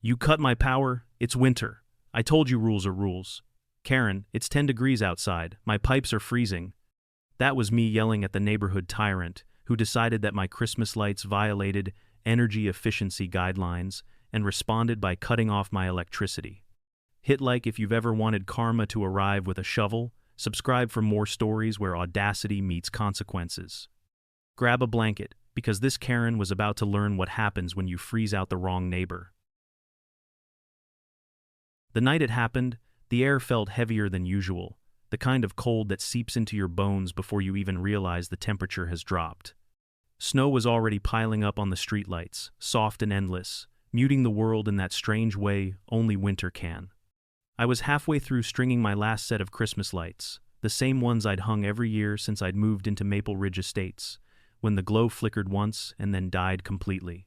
You cut my power? It's winter. I told you rules are rules. Karen, it's 10 degrees outside. My pipes are freezing. That was me yelling at the neighborhood tyrant who decided that my Christmas lights violated energy efficiency guidelines and responded by cutting off my electricity. Hit like if you've ever wanted karma to arrive with a shovel. Subscribe for more stories where audacity meets consequences. Grab a blanket, because this Karen was about to learn what happens when you freeze out the wrong neighbor. The night it happened, the air felt heavier than usual, the kind of cold that seeps into your bones before you even realize the temperature has dropped. Snow was already piling up on the streetlights, soft and endless, muting the world in that strange way only winter can. I was halfway through stringing my last set of Christmas lights, the same ones I'd hung every year since I'd moved into Maple Ridge Estates, when the glow flickered once and then died completely.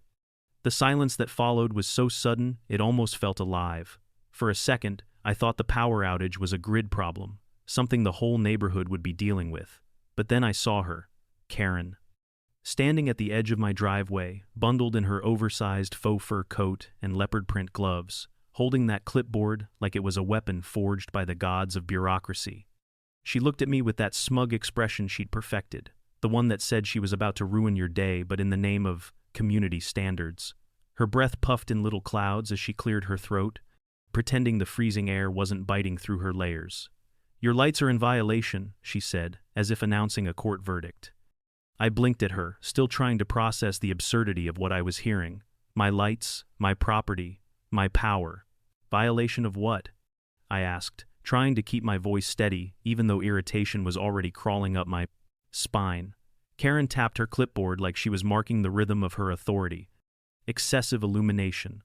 The silence that followed was so sudden it almost felt alive. For a second, I thought the power outage was a grid problem, something the whole neighborhood would be dealing with. But then I saw her, Karen. Standing at the edge of my driveway, bundled in her oversized faux fur coat and leopard print gloves, holding that clipboard like it was a weapon forged by the gods of bureaucracy. She looked at me with that smug expression she'd perfected, the one that said she was about to ruin your day but in the name of community standards. Her breath puffed in little clouds as she cleared her throat, pretending the freezing air wasn't biting through her layers. "Your lights are in violation," she said, as if announcing a court verdict. I blinked at her, still trying to process the absurdity of what I was hearing. My lights, my property, my power. Violation of what? I asked, trying to keep my voice steady, even though irritation was already crawling up my spine. Karen tapped her clipboard like she was marking the rhythm of her authority. Excessive illumination.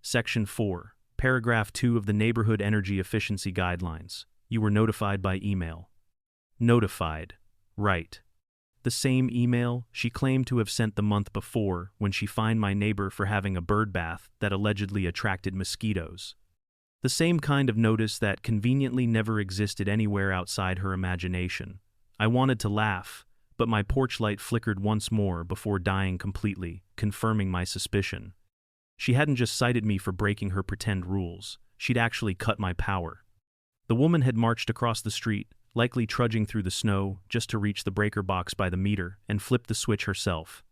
Section 4, Paragraph 2 of the Neighborhood Energy Efficiency Guidelines. You were notified by email. Notified. Right. The same email she claimed to have sent the month before when she fined my neighbor for having a bird bath that allegedly attracted mosquitoes. The same kind of notice that conveniently never existed anywhere outside her imagination. I wanted to laugh, but my porch light flickered once more before dying completely, confirming my suspicion. She hadn't just cited me for breaking her pretend rules, she'd actually cut my power. The woman had marched across the street, likely trudging through the snow just to reach the breaker box by the meter and flip the switch herself.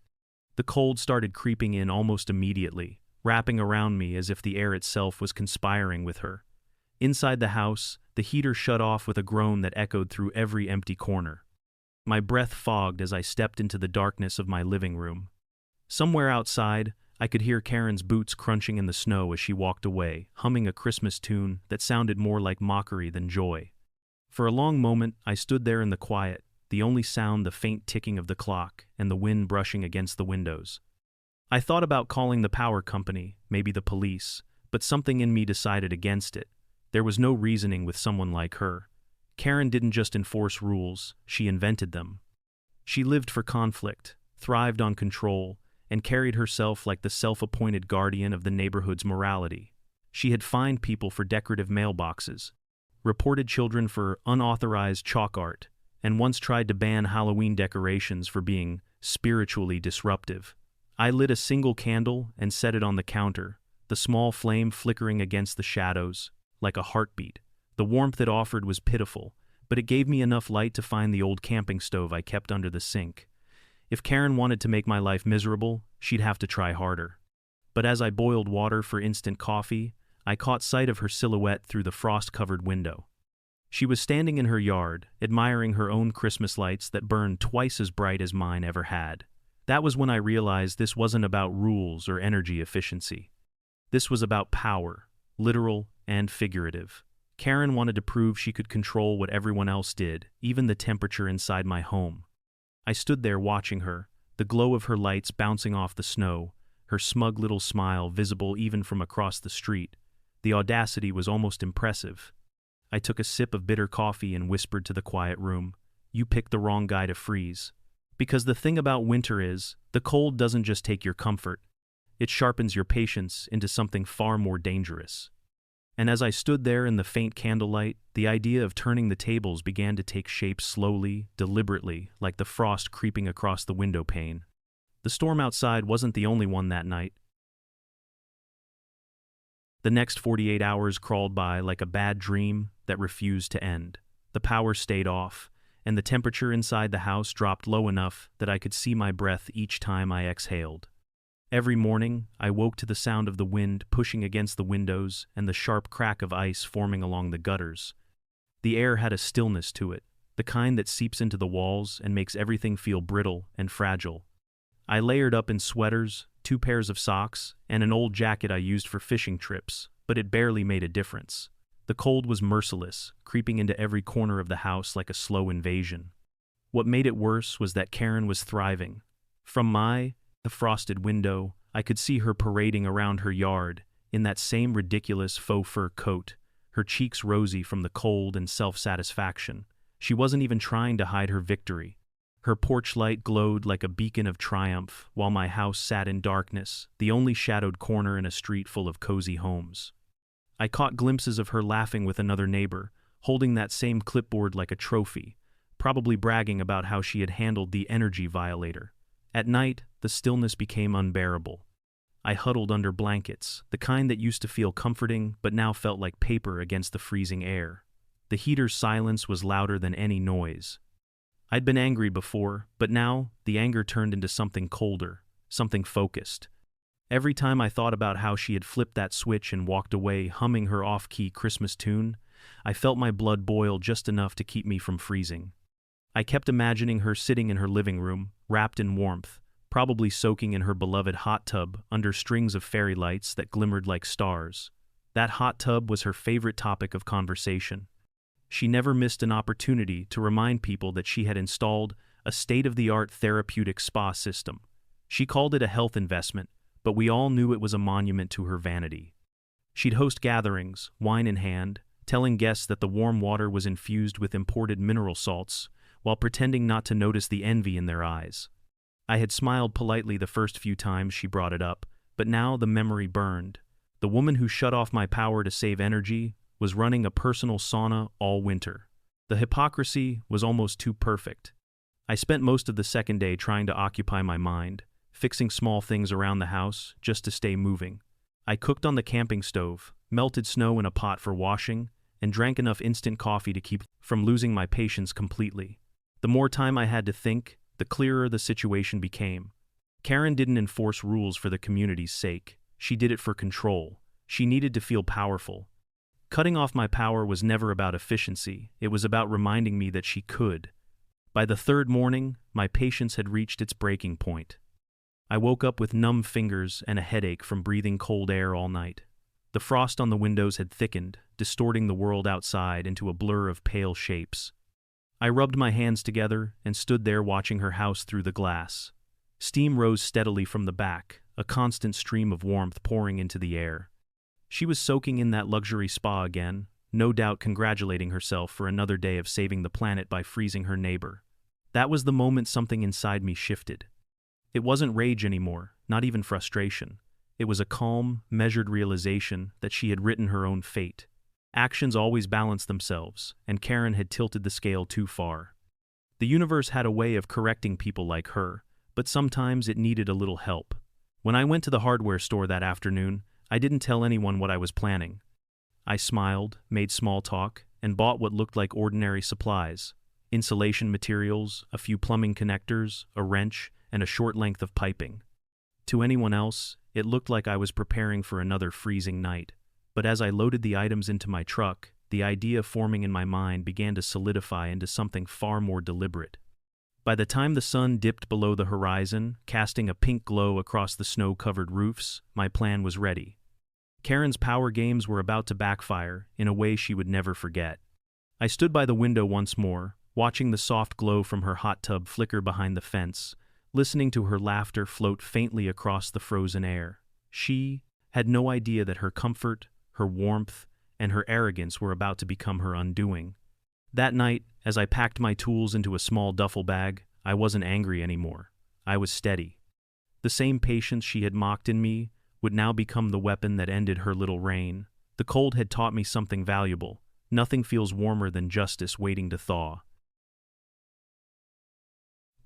The cold started creeping in almost immediately, wrapping around me as if the air itself was conspiring with her. Inside the house, the heater shut off with a groan that echoed through every empty corner. My breath fogged as I stepped into the darkness of my living room. Somewhere outside, I could hear Karen's boots crunching in the snow as she walked away, humming a Christmas tune that sounded more like mockery than joy. For a long moment, I stood there in the quiet, the only sound the faint ticking of the clock and the wind brushing against the windows. I thought about calling the power company, maybe the police, but something in me decided against it. There was no reasoning with someone like her. Karen didn't just enforce rules, she invented them. She lived for conflict, thrived on control, and carried herself like the self-appointed guardian of the neighborhood's morality. She had fined people for decorative mailboxes, reported children for unauthorized chalk art, and once tried to ban Halloween decorations for being spiritually disruptive. I lit a single candle and set it on the counter, the small flame flickering against the shadows, like a heartbeat. The warmth it offered was pitiful, but it gave me enough light to find the old camping stove I kept under the sink. If Karen wanted to make my life miserable, she'd have to try harder. But as I boiled water for instant coffee, I caught sight of her silhouette through the frost-covered window. She was standing in her yard, admiring her own Christmas lights that burned twice as bright as mine ever had. That was when I realized this wasn't about rules or energy efficiency. This was about power, literal and figurative. Karen wanted to prove she could control what everyone else did, even the temperature inside my home. I stood there watching her, the glow of her lights bouncing off the snow, her smug little smile visible even from across the street. The audacity was almost impressive. I took a sip of bitter coffee and whispered to the quiet room, "You picked the wrong guy to freeze." Because the thing about winter is, the cold doesn't just take your comfort, it sharpens your patience into something far more dangerous. And as I stood there in the faint candlelight, the idea of turning the tables began to take shape slowly, deliberately, like the frost creeping across the window pane. The storm outside wasn't the only one that night. The next 48 hours crawled by like a bad dream that refused to end. The power stayed off, and the temperature inside the house dropped low enough that I could see my breath each time I exhaled. Every morning, I woke to the sound of the wind pushing against the windows and the sharp crack of ice forming along the gutters. The air had a stillness to it, the kind that seeps into the walls and makes everything feel brittle and fragile. I layered up in sweaters, 2 pairs of socks, and an old jacket I used for fishing trips, but it barely made a difference. The cold was merciless, creeping into every corner of the house like a slow invasion. What made it worse was that Karen was thriving. From the frosted window, I could see her parading around her yard, in that same ridiculous faux fur coat, her cheeks rosy from the cold and self-satisfaction. She wasn't even trying to hide her victory. Her porch light glowed like a beacon of triumph, while my house sat in darkness, the only shadowed corner in a street full of cozy homes. I caught glimpses of her laughing with another neighbor, holding that same clipboard like a trophy, probably bragging about how she had handled the energy violator. At night, the stillness became unbearable. I huddled under blankets, the kind that used to feel comforting but now felt like paper against the freezing air. The heater's silence was louder than any noise. I'd been angry before, but now the anger turned into something colder, something focused. Every time I thought about how she had flipped that switch and walked away humming her off-key Christmas tune, I felt my blood boil just enough to keep me from freezing. I kept imagining her sitting in her living room, wrapped in warmth, probably soaking in her beloved hot tub under strings of fairy lights that glimmered like stars. That hot tub was her favorite topic of conversation. She never missed an opportunity to remind people that she had installed a state-of-the-art therapeutic spa system. She called it a health investment, but we all knew it was a monument to her vanity. She'd host gatherings, wine in hand, telling guests that the warm water was infused with imported mineral salts, while pretending not to notice the envy in their eyes. I had smiled politely the first few times she brought it up, but now the memory burned. The woman who shut off my power to save energy was running a personal sauna all winter. The hypocrisy was almost too perfect. I spent most of the second day trying to occupy my mind, fixing small things around the house just to stay moving. I cooked on the camping stove, melted snow in a pot for washing, and drank enough instant coffee to keep from losing my patience completely. The more time I had to think, the clearer the situation became. Karen didn't enforce rules for the community's sake. She did it for control. She needed to feel powerful. Cutting off my power was never about efficiency, it was about reminding me that she could. By the third morning, my patience had reached its breaking point. I woke up with numb fingers and a headache from breathing cold air all night. The frost on the windows had thickened, distorting the world outside into a blur of pale shapes. I rubbed my hands together and stood there watching her house through the glass. Steam rose steadily from the back, a constant stream of warmth pouring into the air. She was soaking in that luxury spa again, no doubt congratulating herself for another day of saving the planet by freezing her neighbor. That was the moment something inside me shifted. It wasn't rage anymore, not even frustration. It was a calm, measured realization that she had written her own fate. Actions always balance themselves, and Karen had tilted the scale too far. The universe had a way of correcting people like her, but sometimes it needed a little help. When I went to the hardware store that afternoon, I didn't tell anyone what I was planning. I smiled, made small talk, and bought what looked like ordinary supplies: insulation materials, a few plumbing connectors, a wrench, and a short length of piping. To anyone else, it looked like I was preparing for another freezing night. But as I loaded the items into my truck, the idea forming in my mind began to solidify into something far more deliberate. By the time the sun dipped below the horizon, casting a pink glow across the snow-covered roofs, my plan was ready. Karen's power games were about to backfire in a way she would never forget. I stood by the window once more, watching the soft glow from her hot tub flicker behind the fence, listening to her laughter float faintly across the frozen air. She had no idea that her comfort, her warmth, and her arrogance were about to become her undoing. That night, as I packed my tools into a small duffel bag, I wasn't angry anymore. I was steady. The same patience she had mocked in me would now become the weapon that ended her little reign. The cold had taught me something valuable. Nothing feels warmer than justice waiting to thaw.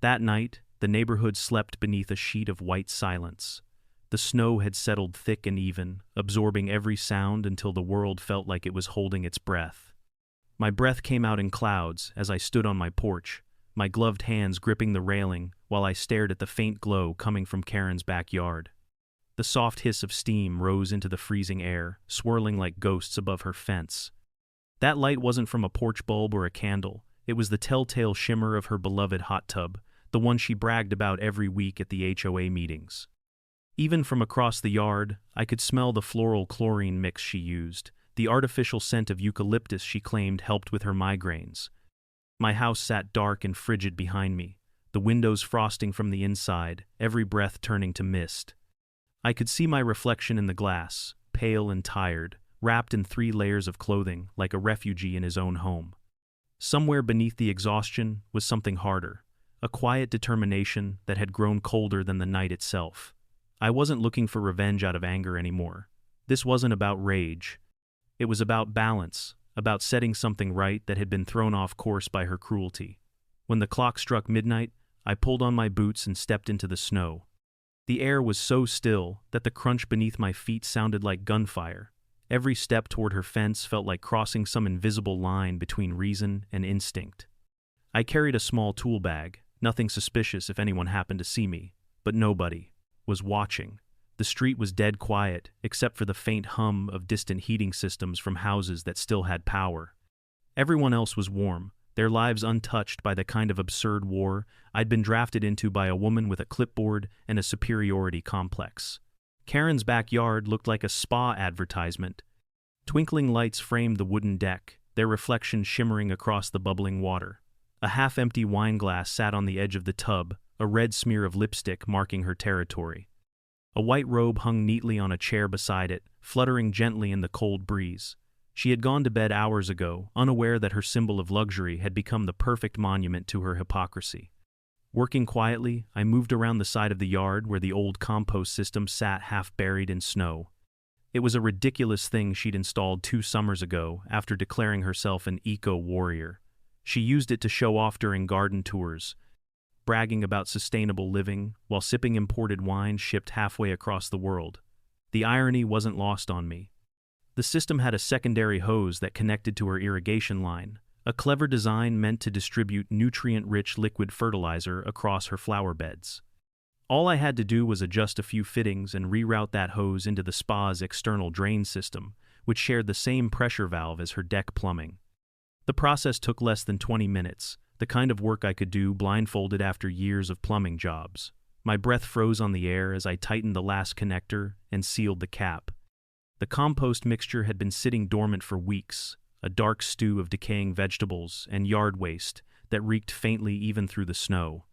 That night, the neighborhood slept beneath a sheet of white silence. The snow had settled thick and even, absorbing every sound until the world felt like it was holding its breath. My breath came out in clouds as I stood on my porch, my gloved hands gripping the railing while I stared at the faint glow coming from Karen's backyard. The soft hiss of steam rose into the freezing air, swirling like ghosts above her fence. That light wasn't from a porch bulb or a candle. It was the telltale shimmer of her beloved hot tub, the one she bragged about every week at the HOA meetings. Even from across the yard, I could smell the floral chlorine mix she used, the artificial scent of eucalyptus she claimed helped with her migraines. My house sat dark and frigid behind me, the windows frosting from the inside, every breath turning to mist. I could see my reflection in the glass, pale and tired, wrapped in 3 layers of clothing like a refugee in his own home. Somewhere beneath the exhaustion was something harder, a quiet determination that had grown colder than the night itself. I wasn't looking for revenge out of anger anymore. This wasn't about rage. It was about balance, about setting something right that had been thrown off course by her cruelty. When the clock struck midnight, I pulled on my boots and stepped into the snow. The air was so still that the crunch beneath my feet sounded like gunfire. Every step toward her fence felt like crossing some invisible line between reason and instinct. I carried a small tool bag, nothing suspicious if anyone happened to see me, but nobody was watching. The street was dead quiet, except for the faint hum of distant heating systems from houses that still had power. Everyone else was warm, their lives untouched by the kind of absurd war I'd been drafted into by a woman with a clipboard and a superiority complex. Karen's backyard looked like a spa advertisement. Twinkling lights framed the wooden deck, their reflection shimmering across the bubbling water. A half-empty wine glass sat on the edge of the tub, a red smear of lipstick marking her territory. A white robe hung neatly on a chair beside it, fluttering gently in the cold breeze. She had gone to bed hours ago, unaware that her symbol of luxury had become the perfect monument to her hypocrisy. Working quietly, I moved around the side of the yard where the old compost system sat half buried in snow. It was a ridiculous thing she'd installed 2 summers ago after declaring herself an eco-warrior. She used it to show off during garden tours, bragging about sustainable living while sipping imported wine shipped halfway across the world. The irony wasn't lost on me. The system had a secondary hose that connected to her irrigation line, a clever design meant to distribute nutrient-rich liquid fertilizer across her flower beds. All I had to do was adjust a few fittings and reroute that hose into the spa's external drain system, which shared the same pressure valve as her deck plumbing. The process took less than 20 minutes, the kind of work I could do blindfolded after years of plumbing jobs. My breath froze on the air as I tightened the last connector and sealed the cap. The compost mixture had been sitting dormant for weeks, a dark stew of decaying vegetables and yard waste that reeked faintly even through the snow.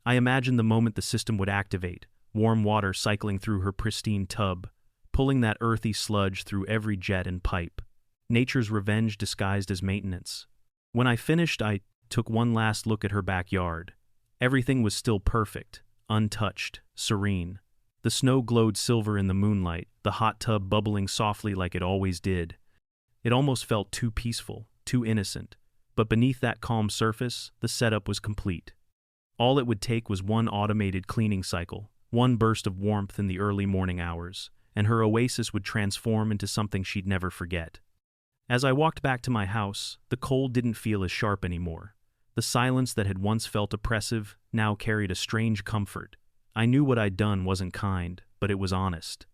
I imagined the moment the system would activate, warm water cycling through her pristine tub, pulling that earthy sludge through every jet and pipe. Nature's revenge disguised as maintenance. When I finished, I took one last look at her backyard. Everything was still perfect, untouched, serene. The snow glowed silver in the moonlight, the hot tub bubbling softly like it always did. It almost felt too peaceful, too innocent. But beneath that calm surface, the setup was complete. All it would take was one automated cleaning cycle, one burst of warmth in the early morning hours, and her oasis would transform into something she'd never forget. As I walked back to my house, the cold didn't feel as sharp anymore. The silence that had once felt oppressive now carried a strange comfort. I knew what I'd done wasn't kind, but it was honest.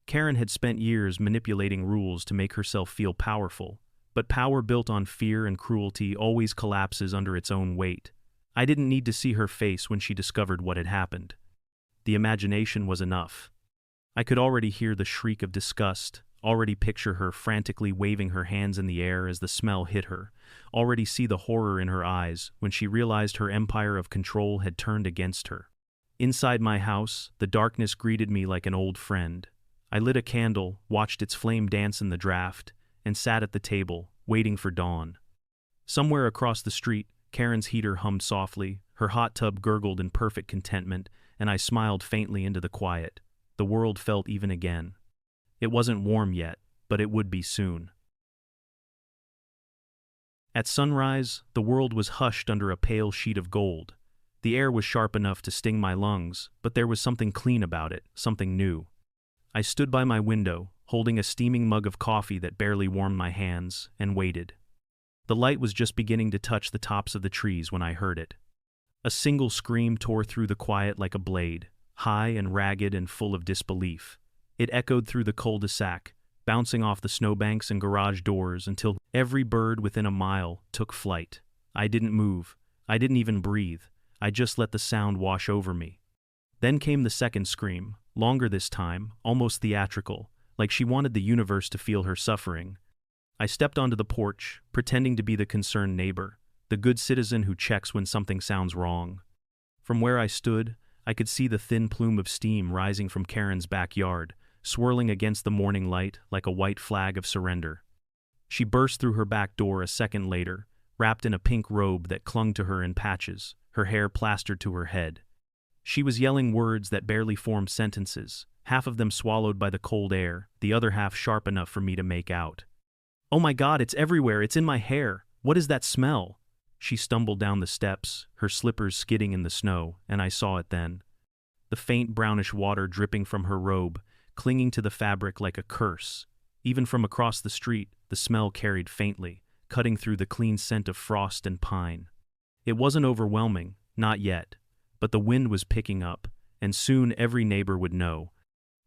Karen had spent years manipulating rules to make herself feel powerful, but power built on fear and cruelty always collapses under its own weight. I didn't need to see her face when she discovered what had happened. The imagination was enough. I could already hear the shriek of disgust, already picture her frantically waving her hands in the air as the smell hit her, already see the horror in her eyes when she realized her empire of control had turned against her. Inside my house, the darkness greeted me like an old friend. I lit a candle, watched its flame dance in the draft, and sat at the table, waiting for dawn. Somewhere across the street, Karen's heater hummed softly, her hot tub gurgled in perfect contentment, and I smiled faintly into the quiet. The world felt even again. It wasn't warm yet, but it would be soon. At sunrise, the world was hushed under a pale sheet of gold. The air was sharp enough to sting my lungs, but there was something clean about it, something new. I stood by my window, holding a steaming mug of coffee that barely warmed my hands, and waited. The light was just beginning to touch the tops of the trees when I heard it. A single scream tore through the quiet like a blade, high and ragged and full of disbelief. It echoed through the cul-de-sac, bouncing off the snowbanks and garage doors until every bird within a mile took flight. I didn't move. I didn't even breathe. I just let the sound wash over me. Then came the second scream, longer this time, almost theatrical, like she wanted the universe to feel her suffering. I stepped onto the porch, pretending to be the concerned neighbor, the good citizen who checks when something sounds wrong. From where I stood, I could see the thin plume of steam rising from Karen's backyard, swirling against the morning light like a white flag of surrender. She burst through her back door a second later, wrapped in a pink robe that clung to her in patches, her hair plastered to her head. She was yelling words that barely formed sentences, half of them swallowed by the cold air, the other half sharp enough for me to make out. "Oh my God, it's everywhere, it's in my hair. What is that smell?" She stumbled down the steps, her slippers skidding in the snow, and I saw it then. The faint brownish water dripping from her robe, clinging to the fabric like a curse. Even from across the street, the smell carried faintly, cutting through the clean scent of frost and pine. It wasn't overwhelming, not yet, but the wind was picking up, and soon every neighbor would know.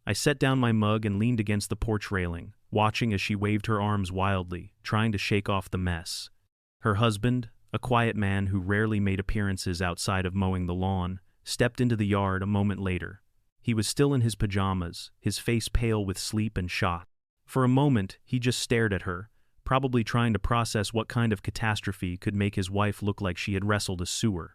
I set down my mug and leaned against the porch railing, watching as she waved her arms wildly, trying to shake off the mess. Her husband, a quiet man who rarely made appearances outside of mowing the lawn, stepped into the yard a moment later. He was still in his pajamas, his face pale with sleep and shock. For a moment, he just stared at her, probably trying to process what kind of catastrophe could make his wife look like she had wrestled a sewer.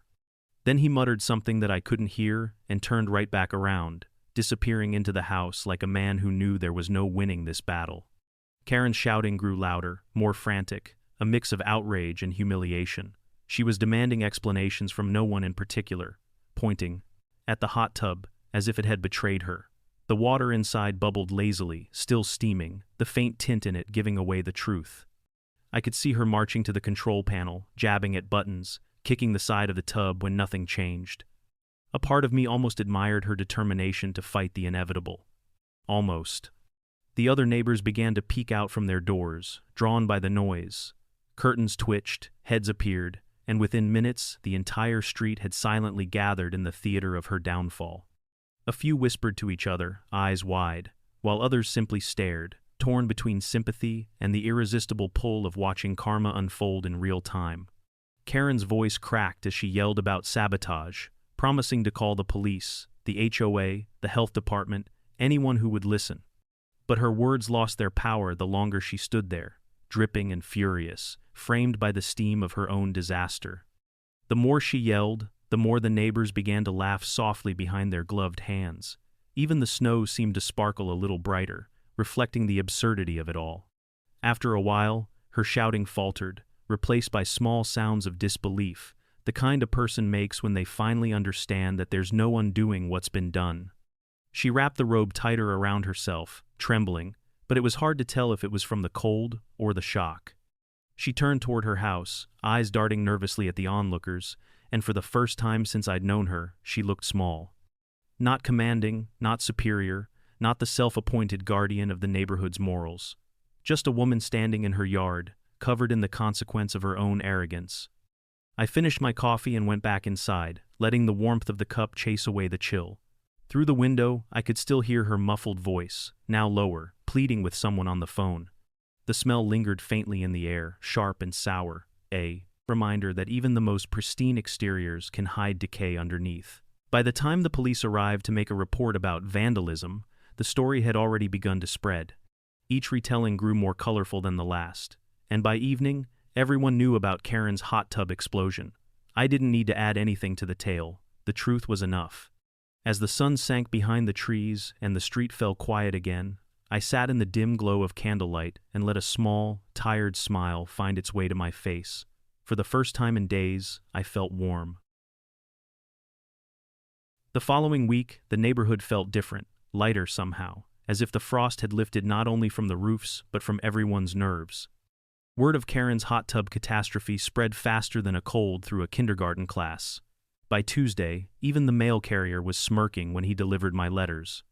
Then he muttered something that I couldn't hear and turned right back around, disappearing into the house like a man who knew there was no winning this battle. Karen's shouting grew louder, more frantic, a mix of outrage and humiliation. She was demanding explanations from no one in particular, pointing at the hot tub as if it had betrayed her. The water inside bubbled lazily, still steaming, the faint tint in it giving away the truth. I could see her marching to the control panel, jabbing at buttons, kicking the side of the tub when nothing changed. A part of me almost admired her determination to fight the inevitable. Almost. The other neighbors began to peek out from their doors, drawn by the noise. Curtains twitched, heads appeared, and within minutes the entire street had silently gathered in the theater of her downfall. A few whispered to each other, eyes wide, while others simply stared, torn between sympathy and the irresistible pull of watching karma unfold in real time. Karen's voice cracked as she yelled about sabotage, promising to call the police, the HOA, the health department, anyone who would listen. But her words lost their power the longer she stood there, dripping and furious, framed by the steam of her own disaster. The more she yelled, the more the neighbors began to laugh softly behind their gloved hands. Even the snow seemed to sparkle a little brighter, reflecting the absurdity of it all. After a while, her shouting faltered, replaced by small sounds of disbelief, the kind a person makes when they finally understand that there's no undoing what's been done. She wrapped the robe tighter around herself, trembling, but it was hard to tell if it was from the cold or the shock. She turned toward her house, eyes darting nervously at the onlookers, and for the first time since I'd known her, she looked small. Not commanding, not superior, not the self-appointed guardian of the neighborhood's morals. Just a woman standing in her yard, covered in the consequence of her own arrogance. I finished my coffee and went back inside, letting the warmth of the cup chase away the chill. Through the window, I could still hear her muffled voice, now lower, pleading with someone on the phone. The smell lingered faintly in the air, sharp and sour, a reminder that even the most pristine exteriors can hide decay underneath. By the time the police arrived to make a report about vandalism, the story had already begun to spread. Each retelling grew more colorful than the last, and by evening, everyone knew about Karen's hot tub explosion. I didn't need to add anything to the tale. The truth was enough. As the sun sank behind the trees and the street fell quiet again, I sat in the dim glow of candlelight and let a small, tired smile find its way to my face. For the first time in days, I felt warm. The following week, the neighborhood felt different, lighter somehow, as if the frost had lifted not only from the roofs but from everyone's nerves. Word of Karen's hot tub catastrophe spread faster than a cold through a kindergarten class. By Tuesday, even the mail carrier was smirking when he delivered my letters.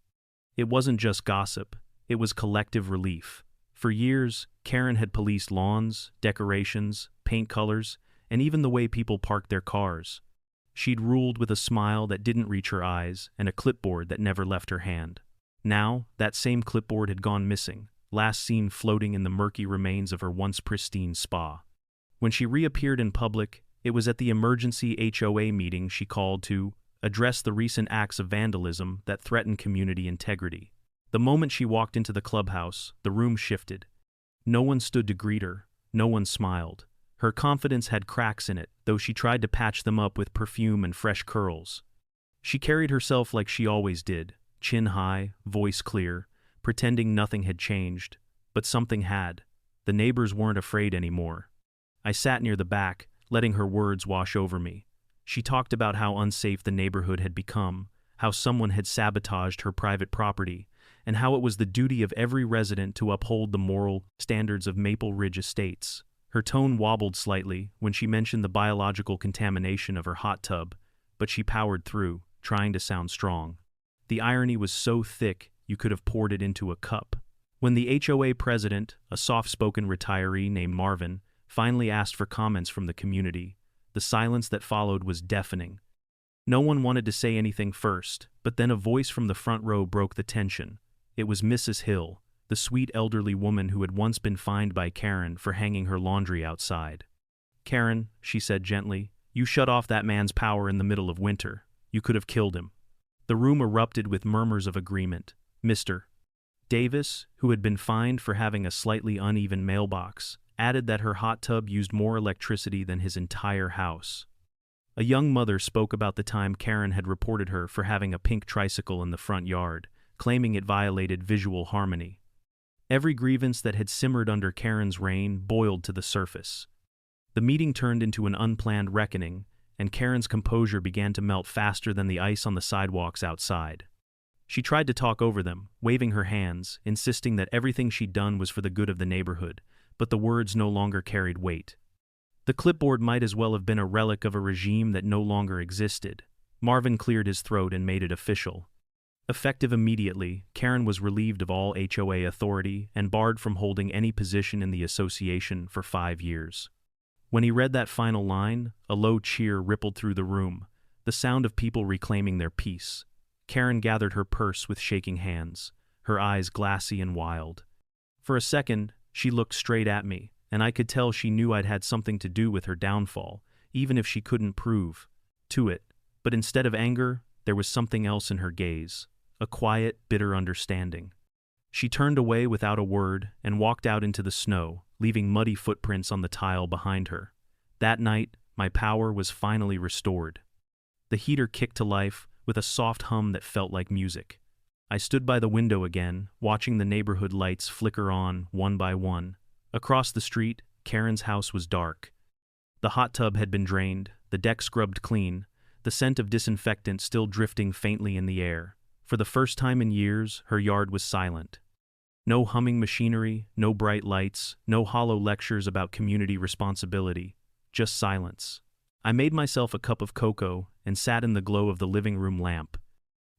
It wasn't just gossip, it was collective relief. For years, Karen had policed lawns, decorations, paint colors, and even the way people parked their cars. She'd ruled with a smile that didn't reach her eyes and a clipboard that never left her hand. Now, that same clipboard had gone missing, last seen floating in the murky remains of her once pristine spa. When she reappeared in public, it was at the emergency HOA meeting she called to address the recent acts of vandalism that threatened community integrity. The moment she walked into the clubhouse, the room shifted. No one stood to greet her, no one smiled. Her confidence had cracks in it, though she tried to patch them up with perfume and fresh curls. She carried herself like she always did, chin high, voice clear, pretending nothing had changed. But something had. The neighbors weren't afraid anymore. I sat near the back, letting her words wash over me. She talked about how unsafe the neighborhood had become, how someone had sabotaged her private property, and how it was the duty of every resident to uphold the moral standards of Maple Ridge Estates. Her tone wobbled slightly when she mentioned the biological contamination of her hot tub, but she powered through, trying to sound strong. The irony was so thick you could have poured it into a cup. When the HOA president, a soft-spoken retiree named Marvin, finally asked for comments from the community, the silence that followed was deafening. No one wanted to say anything first, but then a voice from the front row broke the tension. It was Mrs. Hill, the sweet elderly woman who had once been fined by Karen for hanging her laundry outside. "Karen," she said gently, "you shut off that man's power in the middle of winter. You could have killed him." The room erupted with murmurs of agreement. Mr. Davis, who had been fined for having a slightly uneven mailbox, added that her hot tub used more electricity than his entire house. A young mother spoke about the time Karen had reported her for having a pink tricycle in the front yard, claiming it violated visual harmony. Every grievance that had simmered under Karen's reign boiled to the surface. The meeting turned into an unplanned reckoning, and Karen's composure began to melt faster than the ice on the sidewalks outside. She tried to talk over them, waving her hands, insisting that everything she'd done was for the good of the neighborhood, but the words no longer carried weight. The clipboard might as well have been a relic of a regime that no longer existed. Marvin cleared his throat and made it official. Effective immediately, Karen was relieved of all HOA authority and barred from holding any position in the association for 5 years. When he read that final line, a low cheer rippled through the room, the sound of people reclaiming their peace. Karen gathered her purse with shaking hands, her eyes glassy and wild. For a second, she looked straight at me, and I could tell she knew I'd had something to do with her downfall, even if she couldn't prove to it. But instead of anger, there was something else in her gaze. A quiet, bitter understanding. She turned away without a word and walked out into the snow, leaving muddy footprints on the tile behind her. That night, my power was finally restored. The heater kicked to life with a soft hum that felt like music. I stood by the window again, watching the neighborhood lights flicker on one by one. Across the street, Karen's house was dark. The hot tub had been drained, the deck scrubbed clean, the scent of disinfectant still drifting faintly in the air. For the first time in years, her yard was silent. No humming machinery, no bright lights, no hollow lectures about community responsibility, just silence. I made myself a cup of cocoa and sat in the glow of the living room lamp.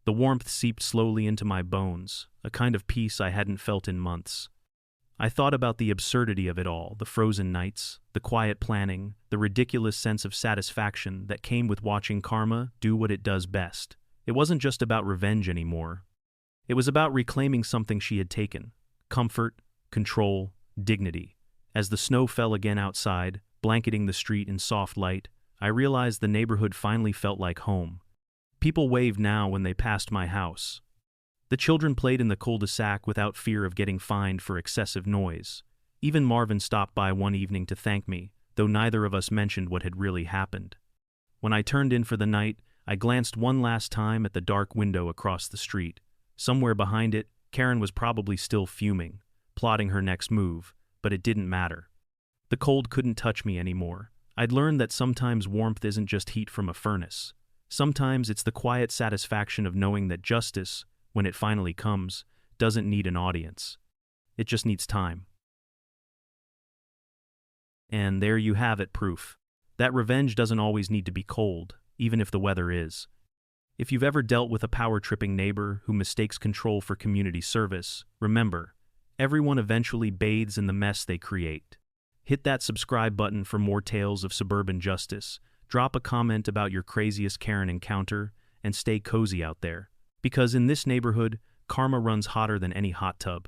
The warmth seeped slowly into my bones, a kind of peace I hadn't felt in months. I thought about the absurdity of it all, the frozen nights, the quiet planning, the ridiculous sense of satisfaction that came with watching karma do what it does best. It wasn't just about revenge anymore. It was about reclaiming something she had taken: comfort, control, dignity. As the snow fell again outside, blanketing the street in soft light, I realized the neighborhood finally felt like home. People waved now when they passed my house. The children played in the cul-de-sac without fear of getting fined for excessive noise. Even Marvin stopped by one evening to thank me, though neither of us mentioned what had really happened. When I turned in for the night, I glanced one last time at the dark window across the street. Somewhere behind it, Karen was probably still fuming, plotting her next move, but it didn't matter. The cold couldn't touch me anymore. I'd learned that sometimes warmth isn't just heat from a furnace. Sometimes it's the quiet satisfaction of knowing that justice, when it finally comes, doesn't need an audience. It just needs time. And there you have it, proof that revenge doesn't always need to be cold, even if the weather is. If you've ever dealt with a power-tripping neighbor who mistakes control for community service, remember, everyone eventually bathes in the mess they create. Hit that subscribe button for more tales of suburban justice, drop a comment about your craziest Karen encounter, and stay cozy out there. Because in this neighborhood, karma runs hotter than any hot tub.